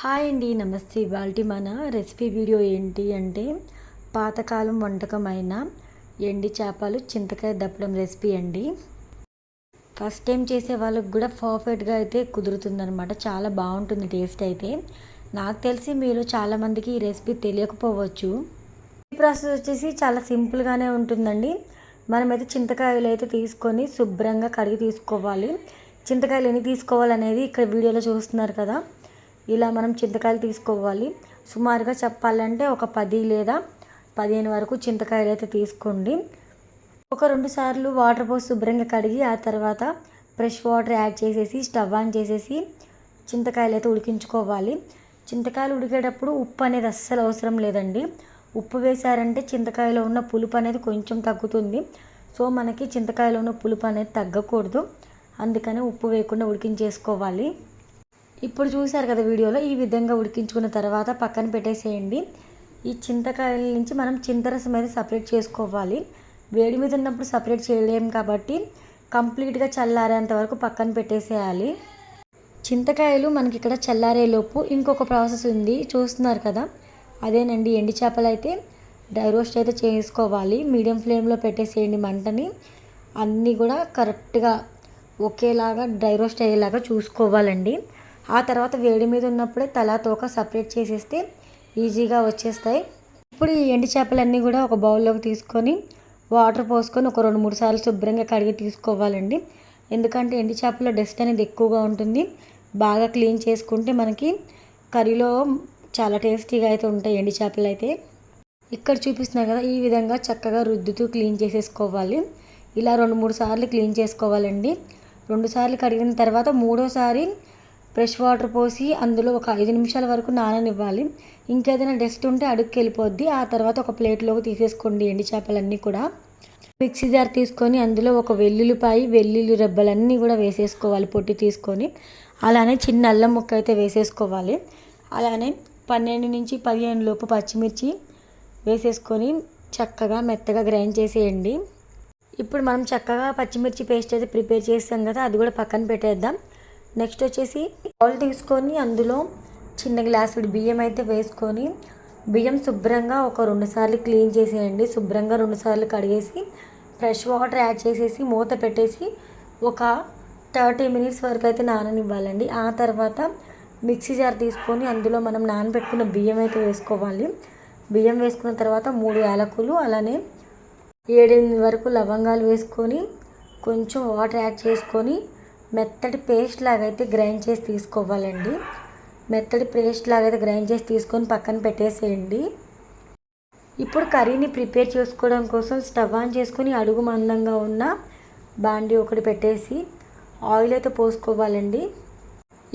Hi అండి, నమస్తే. ఇవాల్టి మన రెసిపీ వీడియో ఏంటి అంటే పాతకాలం వంటకమైన ఎండి చేపలు చింతకాయ దప్పడం రెసిపీ అండి. ఫస్ట్ టైం చేసే వాళ్ళకి కూడా పర్ఫెక్ట్గా అయితే కుదురుతుందనమాట. చాలా బాగుంటుంది టేస్ట్ అయితే. నాకు తెలిసి మీరు చాలామందికి ఈ రెసిపీ తెలియకపోవచ్చు. ఈ ప్రాసెస్ వచ్చేసి చాలా సింపుల్గానే ఉంటుందండి. మనమైతే చింతకాయలు అయితే తీసుకొని శుభ్రంగా కడిగి తీసుకోవాలి. చింతకాయలు ఎన్ని తీసుకోవాలనేది ఇక్కడ వీడియోలో చూస్తున్నారు కదా. ఇలా మనం చింతకాయలు తీసుకోవాలి. సుమారుగా చెప్పాలంటే ఒక 10 లేదా 15 వరకు చింతకాయలు అయితే తీసుకోండి. ఒక 2 సార్లు వాటర్ పోసి శుభ్రంగా కడిగి ఆ తర్వాత ఫ్రెష్ వాటర్ యాడ్ చేసేసి స్టవ్ ఆన్ చేసేసి చింతకాయలు అయితే ఉడికించుకోవాలి. చింతకాయలు ఉడికేటప్పుడు ఉప్పు అనేది అస్సలు అవసరం లేదండి. ఉప్పు వేశారంటే చింతకాయలో ఉన్న పులుపు అనేది కొంచెం తగ్గుతుంది. సో మనకి చింతకాయలో ఉన్న పులుపు అనేది తగ్గకూడదు. అందుకని ఉప్పు వేయకుండా ఉడికించేసుకోవాలి. ఇప్పుడు చూసారు కదా వీడియోలో, ఈ విధంగా ఉడికించుకున్న తర్వాత పక్కన పెట్టేసేయండి. ఈ చింతకాయల నుంచి మనం చింతరసం అయితే సపరేట్ చేసుకోవాలి. వేడి మీద ఉన్నప్పుడు సపరేట్ చేయలేము కాబట్టి కంప్లీట్గా చల్లారేంత వరకు పక్కన పెట్టేసేయాలి. చింతకాయలు మనకి ఇక్కడ చల్లారేలోపు ఇంకొక ప్రాసెస్ ఉంది, చూస్తున్నారు కదా. అదేనండి, ఎండి చేపలు అయితే డ్రై రోస్ట్ అయితే చేసుకోవాలి. మీడియం ఫ్లేమ్లో పెట్టేసేయండి మంటని. అన్నీ కూడా కరెక్ట్గా ఒకేలాగా డ్రై రోస్ట్ అయ్యేలాగా చూసుకోవాలండి. ఆ తర్వాత వేడి మీద ఉన్నప్పుడే తల తోక సపరేట్ చేసేస్తే ఈజీగా వచ్చేస్తాయి. ఇప్పుడు ఈ ఎండి చేపలన్నీ కూడా ఒక బౌల్లోకి తీసుకొని వాటర్ పోసుకొని ఒక 2-3 సార్లు శుభ్రంగా కడిగి తీసుకోవాలండి. ఎందుకంటే ఎండి చేపలో డస్ట్ అనేది ఎక్కువగా ఉంటుంది. బాగా క్లీన్ చేసుకుంటే మనకి కర్రీలో చాలా టేస్టీగా అయితే ఉంటాయి ఎండి చేపలు అయితే. ఇక్కడ చూపిస్తున్నారు కదా, ఈ విధంగా చక్కగా రుద్దుతూ క్లీన్ చేసేసుకోవాలి. ఇలా 2-3 సార్లు క్లీన్ చేసుకోవాలండి. 2 సార్లు కడిగిన తర్వాత మూడోసారి ఫ్రెష్ వాటర్ పోసి అందులో ఒక 5 నిమిషాల వరకు నాననివ్వాలి. ఇంకేదైనా డస్ట్ ఉంటే అడుగుకి వెళ్ళిపోద్ది. ఆ తర్వాత ఒక ప్లేట్లోకి తీసేసుకోండి ఎండి చేపలన్నీ కూడా. మిక్సీ జార్ తీసుకొని అందులో ఒక వెల్లుల్లి రెబ్బలన్నీ కూడా వేసేసుకోవాలి పొట్టి తీసుకొని. అలానే చిన్న అల్లం ముక్క అయితే వేసేసుకోవాలి. అలానే 12 నుంచి 15 లోపు పచ్చిమిర్చి వేసేసుకొని చక్కగా మెత్తగా గ్రైండ్ చేసేయండి. ఇప్పుడు మనం చక్కగా పచ్చిమిర్చి పేస్ట్ అయితే ప్రిపేర్ చేస్తాం కదా, అది కూడా పక్కన పెట్టేద్దాం. నెక్స్ట్ వచ్చేసి బౌల్ తీసుకొని అందులో చిన్న గ్లాసుడు బియ్యం అయితే వేసుకొని బియ్యం శుభ్రంగా ఒక 2 సార్లు క్లీన్ చేసేయండి. శుభ్రంగా 2 సార్లు కడిగేసి ఫ్రెష్ వాటర్ యాడ్ చేసేసి మూత పెట్టేసి ఒక 30 మినిట్స్ వరకు అయితే నాననివ్వాలండి. ఆ తర్వాత మిక్సీ జార్ తీసుకొని అందులో మనం నానబెట్టుకున్న బియ్యం అయితే వేసుకోవాలి. బియ్యం వేసుకున్న తర్వాత 3 యాలకులు అలానే 7-8 వరకు లవంగాలు వేసుకొని కొంచెం వాటర్ యాడ్ చేసుకొని మెత్తటి పేస్ట్ లాగైతే గ్రైండ్ చేసి తీసుకోవాలండి. మెత్తటి పేస్ట్ లాగైతే గ్రైండ్ చేసి తీసుకొని పక్కన పెట్టేసేయండి. ఇప్పుడు కర్రీని ప్రిపేర్ చేసుకోవడం కోసం స్టవ్ ఆన్ చేసుకొని అడుగు మందంగా ఉన్న బాండీ ఒకటి పెట్టేసి ఆయిల్ అయితే పోసుకోవాలండి.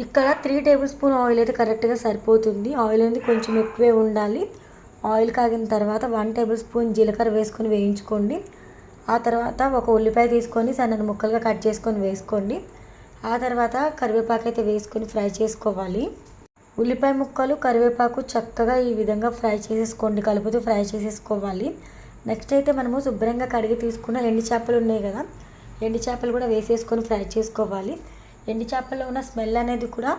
ఇక్కడ 3 టేబుల్ స్పూన్ ఆయిల్ అయితే కరెక్ట్గా సరిపోతుంది. ఆయిల్ అనేది కొంచెం ఎక్కువే ఉండాలి. ఆయిల్ కాగిన తర్వాత 1 టేబుల్ స్పూన్ జీలకర్ర వేసుకొని వేయించుకోండి. ఆ తర్వాత ఒక ఉల్లిపాయ తీసుకొని సన్నని ముక్కలుగా కట్ చేసుకొని వేసుకోండి. ఆ తర్వాత కరివేపాకు అయితే వేసుకొని ఫ్రై చేసుకోవాలి. ఉల్లిపాయ ముక్కలు కరివేపాకు చక్కగా ఈ విధంగా ఫ్రై చేసేసుకోండి, కలుపుతూ ఫ్రై చేసేసుకోవాలి. నెక్స్ట్ అయితే మనము శుభ్రంగా కడిగి తీసుకున్న ఎండి చేపలు ఉన్నాయి కదా, ఎండి చేపలు కూడా వేసేసుకొని ఫ్రై చేసుకోవాలి. ఎండి చేపల్లో ఉన్న స్మెల్ అనేది కూడా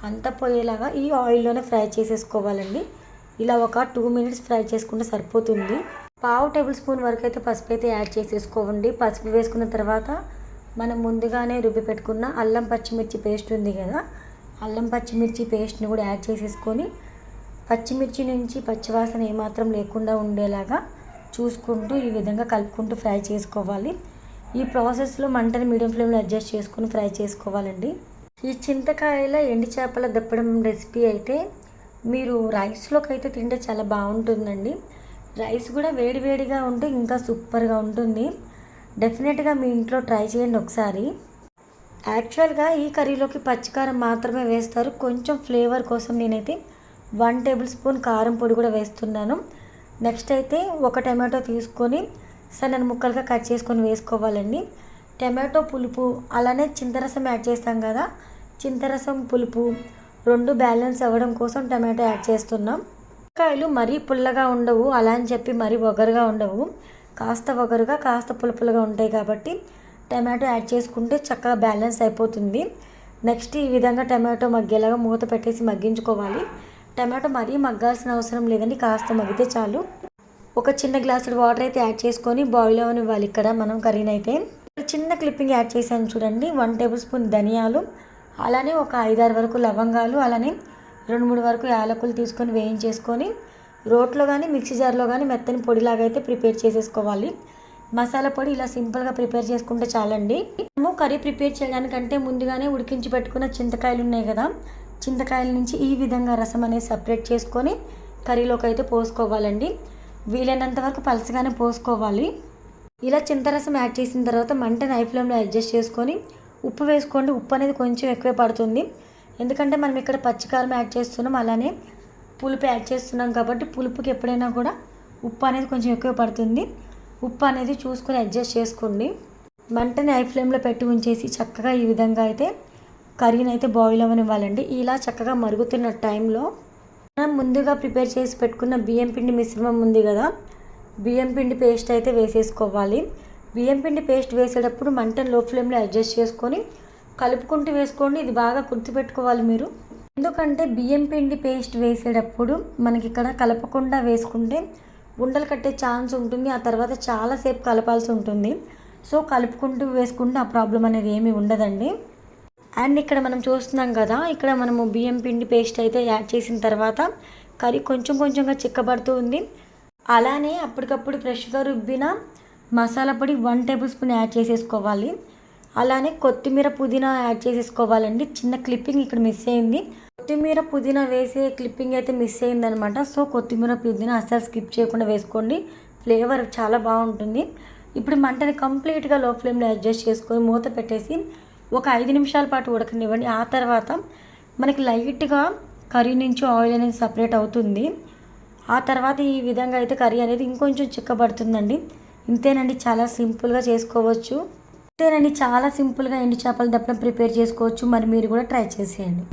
అంతా పోయేలాగా ఈ ఆయిల్లోనే ఫ్రై చేసేసుకోవాలండి. ఇలా ఒక 2 మినిట్స్ ఫ్రై చేసుకుంటే సరిపోతుంది. 1/2 టేబుల్ స్పూన్ వరకు అయితే పసుపు అయితే యాడ్ చేసేసుకోండి. పసుపు వేసుకున్న తర్వాత మనం ముందుగానే రుబ్బి పెట్టుకున్న అల్లం పచ్చిమిర్చి పేస్ట్ ఉంది కదా, అల్లం పచ్చిమిర్చి పేస్ట్ని కూడా యాడ్ చేసేసుకొని పచ్చిమిర్చి నుంచి పచ్చివాసన ఏమాత్రం లేకుండా ఉండేలాగా చూసుకుంటూ ఈ విధంగా కలుపుకుంటూ ఫ్రై చేసుకోవాలి. ఈ ప్రాసెస్లో మంటని మీడియం ఫ్లేమ్లో అడ్జస్ట్ చేసుకుని ఫ్రై చేసుకోవాలండి. ఈ చింతకాయల ఎండి చేపల దప్పడం రెసిపీ అయితే మీరు రైస్లోకి అయితే తింటే చాలా బాగుంటుందండి. రైస్ కూడా వేడివేడిగా ఉంటే ఇంకా సూపర్గా ఉంటుంది. డెఫినెట్గా మీ ఇంట్లో ట్రై చేయండి ఒకసారి. యాక్చువల్గా ఈ కర్రీలోకి పచ్చికారం మాత్రమే వేస్తారు. కొంచెం ఫ్లేవర్ కోసం నేనైతే 1 టేబుల్ స్పూన్ కారం పొడి కూడా వేస్తున్నాను. నెక్స్ట్ అయితే ఒక టమాటో తీసుకొని సన్నని ముక్కలుగా కట్ చేసుకొని వేసుకోవాలండి. టమాటో పులుపు అలానే చింతరసం యాడ్ చేస్తాం కదా, చింతరసం పులుపు 2 బ్యాలెన్స్ అవ్వడం కోసం టమాటో యాడ్ చేస్తున్నాం. కాయలు మరీ పుల్లగా ఉండవు, అలా అని చెప్పి మరీ ఒగరుగా ఉండవు. కాస్త ఒగరుగా కాస్త పులుపులుగా ఉంటాయి కాబట్టి టమాటో యాడ్ చేసుకుంటే చక్కగా బ్యాలెన్స్ అయిపోతుంది. నెక్స్ట్ ఈ విధంగా టమాటో మగ్గేలాగా మూత పెట్టేసి మగ్గించుకోవాలి. టమాటో మరీ మగ్గాల్సిన అవసరం లేదండి, కాస్త మగ్గితే చాలు. ఒక చిన్న గ్లాసుడు వాటర్ అయితే యాడ్ చేసుకొని బాయిల్ అవ్వనివ్వాలి. ఇక్కడ మనం కర్రీని అయితే చిన్న క్లిప్పింగ్ యాడ్ చేశాను చూడండి. 1 టేబుల్ స్పూన్ ధనియాలు, అలానే ఒక 5-6 వరకు లవంగాలు, అలానే 2-3 వరకు యాలకులు తీసుకొని వేయించేసుకొని రోట్లో కానీ మిక్సీ జార్లో కానీ మెత్తని పొడిలాగా అయితే ప్రిపేర్ చేసేసుకోవాలి. మసాలా పొడి ఇలా సింపుల్గా ప్రిపేర్ చేసుకుంటే చాలండి. మనము కర్రీ ప్రిపేర్ చేయడానికంటే ముందుగానే ఉడికించి పెట్టుకున్న చింతకాయలు ఉన్నాయి కదా, చింతకాయల నుంచి ఈ విధంగా రసం అనేది సపరేట్ చేసుకొని కర్రీలోకి అయితే పోసుకోవాలండి. వీలైనంత వరకు పలసగానే పోసుకోవాలి. ఇలా చింతరసం యాడ్ చేసిన తర్వాత మంటని హై ఫ్లేమ్లో అడ్జస్ట్ చేసుకొని ఉప్పు వేసుకోండి. ఉప్పు అనేది కొంచెం ఎక్కువే పడుతుంది, ఎందుకంటే మనం ఇక్కడ పచ్చికారం యాడ్ చేస్తున్నాం, అలానే పులుపు యాడ్ చేస్తున్నాం కాబట్టి పులుపుకి ఎప్పుడైనా కూడా ఉప్పు అనేది కొంచెం ఎక్కువ పడుతుంది. ఉప్పు అనేది చూసుకొని అడ్జస్ట్ చేసుకోండి. మంటని హై ఫ్లేమ్లో పెట్టి ఉంచేసి చక్కగా ఈ విధంగా అయితే కర్రీని అయితే బాయిల్ అవ్వనివ్వాలండి. ఇలా చక్కగా మరుగుతున్న టైంలో మనం ముందుగా ప్రిపేర్ చేసి పెట్టుకున్న బియ్యం పిండి మిశ్రమం ఉంది కదా, బియ్యం పిండి పేస్ట్ అయితే వేసేసుకోవాలి. బియ్యం పిండి పేస్ట్ వేసేటప్పుడు మంటని లో ఫ్లేమ్లో అడ్జస్ట్ చేసుకొని కలుపుకుంటూ వేసుకోండి. ఇది బాగా గుర్తుపెట్టుకోవాలి మీరు, ఎందుకంటే బియ్యం పిండి పేస్ట్ వేసేటప్పుడు మనకి ఇక్కడ కలపకుండా వేసుకుంటే ఉండలు కట్టే ఛాన్స్ ఉంటుంది. ఆ తర్వాత చాలాసేపు కలపాల్సి ఉంటుంది. సో కలుపుకుంటూ వేసుకుంటే ఆ ప్రాబ్లం అనేది ఏమీ ఉండదండి. అండ్ ఇక్కడ మనం చూస్తున్నాం కదా, ఇక్కడ మనము బియ్యం పిండి పేస్ట్ అయితే యాడ్ చేసిన తర్వాత కర్రీ కొంచెం కొంచెంగా చిక్కబడుతూ ఉంది. అలానే అప్పటికప్పుడు ఫ్రెష్గా రుబ్బిన మసాలా పొడి 1 టేబుల్ స్పూన్ యాడ్ చేసేసుకోవాలి. అలానే కొత్తిమీర పుదీనా యాడ్ చేసేసుకోవాలండి. చిన్న క్లిప్పింగ్ ఇక్కడ మిస్ అయింది, కొత్తిమీర పుదీనా వేసే క్లిప్పింగ్ అయితే మిస్ అయిందనమాట. సో కొత్తిమీర పుదీనా అస్సలు స్కిప్ చేయకుండా వేసుకోండి, ఫ్లేవర్ చాలా బాగుంటుంది. ఇప్పుడు మంటని కంప్లీట్గా లో ఫ్లేమ్లో అడ్జస్ట్ చేసుకొని మూత పెట్టేసి ఒక 5 నిమిషాల పాటు ఉడకనివ్వండి. ఆ తర్వాత మనకి లైట్గా కర్రీ నుంచి ఆయిల్ అనేది సపరేట్ అవుతుంది. ఆ తర్వాత ఈ విధంగా అయితే కర్రీ అనేది ఇంకొంచెం చిక్కబడుతుందండి. ఇంతేనండి, చాలా సింపుల్గా చేసుకోవచ్చు. ఇంతేనండి, చాలా సింపుల్గా ఎండు చేపల దప్పడం ప్రిపేర్ చేసుకోవచ్చు. మరి మీరు కూడా ట్రై చేసేయండి.